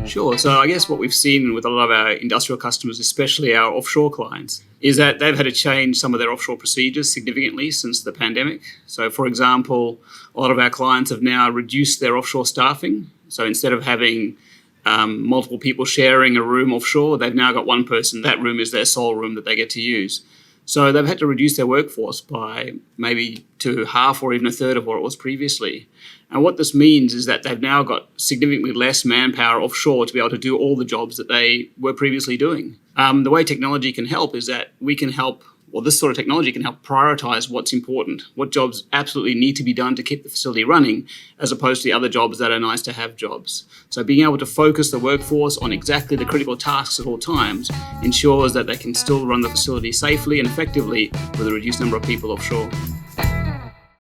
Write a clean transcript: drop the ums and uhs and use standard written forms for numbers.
Sure. So I guess what we've seen with a lot of our industrial customers, especially our offshore clients, is that they've had to change some of their offshore procedures significantly since the pandemic. So, for example, a lot of our clients have now reduced their offshore staffing. So instead of having multiple people sharing a room offshore, they've now got one person. That room is their sole room that they get to use. So they've had to reduce their workforce by maybe to half or even a third of what it was previously. And what this means is that they've now got significantly less manpower offshore to be able to do all the jobs that they were previously doing. The way technology can help is that we can help, or this sort of technology can help prioritize what's important, what jobs absolutely need to be done to keep the facility running, as opposed to the other jobs that are nice to have jobs. So being able to focus the workforce on exactly the critical tasks at all times ensures that they can still run the facility safely and effectively with a reduced number of people offshore.